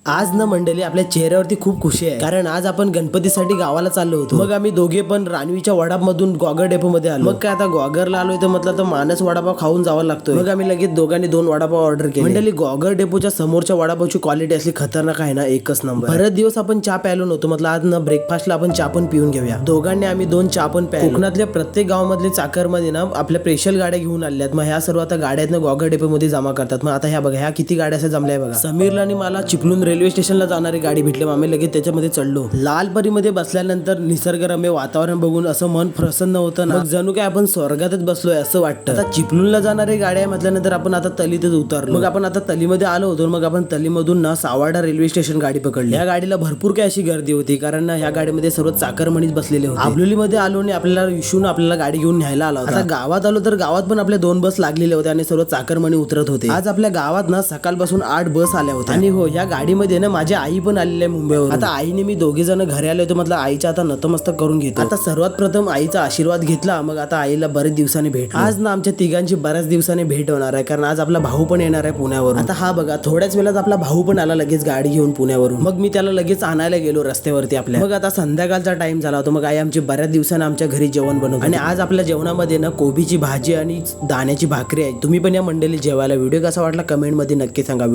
आज ना मंडळी आपल्या चेहऱ्यावरती खूप खुशी आहे, कारण आज आपण गणपतीसाठी गावाला चाललो होतो। मग आम्ही दोघे पण रानवीच्या वडापामधून गोगर डेपो मध्ये आलो। मग काय आता गोगरला आलोय तर म्हटलं तर मानस वडापाव खाऊन जावं लागतोय। मग आम्ही लगेच दोघांनी 2 वडापाव ऑर्डर केले। मंडळी गोगर डेपोच्या समोरच्या वडापावची क्वालिटी असली खतरनाक आहे ना, एकच नंबर। बरेच दिवस आपण चहा प्यायलो नव्हतो, म्हटलं आज ना ब्रेकफास्टला आपण चहा पण पिऊन घेऊया। दोघांनी आम्ही 2 चहा पण प्यायलो। कोकणातल्या प्रत्येक गावामधले चाकरमध्ये ना आपल्या स्पेशल गाड्या घेऊन आल्यात। मग ह्या सर्व आता गाड्यात ना गोगर डेपो मध्ये जमा करतात। मग आता ह्या बघा, ह्या किती गाड्या अशा जमल्या बघा। समीरला आणि मला चिपळूण रेल्वे स्टेशनला जाणारी गाडी भेटली। आम्ही लगेच त्याच्यामध्ये चढलो। लालपरीमध्ये बसल्यानंतर निसर्गरम्य वातावरण बघून असं मन प्रसन्न होतं ना, मग जणू काय आपण स्वर्गातच बसलोय असं वाटतं। आता चिपळूणला जाणारी गाडी आहे म्हटल्यानंतर आपण आता तलीतच उतरलो। मग आपण आता तलीमध्ये आलो होतो। मग आपण तलीमधून ना सावाडा रेल्वे स्टेशन गाडी पकडली। या गाडीला भरपूर काय अशी गर्दी होती, कारण ना ह्या गाडीमध्ये सर्व चाकरमणीच बसलेले होते। आबलोलीमध्ये आलो आणि आपल्याला इशून आपल्याला गाडी घेऊन न्यायला आला होता। आता गावात आलो तर गावात पण आपल्या 2 बस लागलेले होते आणि सर्व चाकरमणी उतरत होते। आज आपल्या गावात ना सकाळपासून 8 बस आल्या होत्या। आणि हो, या गाडीमध्ये ना माझी आई पण आलेली आहे मुंबईवरून। आता आईने मी दोघे जण घरी आले होते, म्हटलं आईच्या आता नतमस्तक करून घेतो। आता सर्वात प्रथम आईचा आशीर्वाद घेतला, मग आता आईला बरेच दिवसांनी भेट। आज ना आमच्या तिघांची बऱ्याच दिवसांनी भेट होणार आहे, कारण आज आपला भाऊ पण येणार आहे पुण्यावरून। आता हा बघा, थोड्याच वेळात आपला भाऊ पण आला लगेच गाडी घेऊन पुण्यावरून। मग मी त्याला लगेच आणायला गेलो रस्त्यावरती आपल्या। मग आता संध्याकाळचा टाइम झाला होता। मग आई आमची बऱ्याच दिवसांनी आमच्या घरी जेवण बनवतो आणि आज आपल्या जेवणामध्ये ना कोबीची भाजी आणि दाण्याची भाकरी आहे। तुम्ही पण या मंडळी जेवायला। व्हिडिओ कसा वाटला कमेंट मध्ये नक्की सांगा।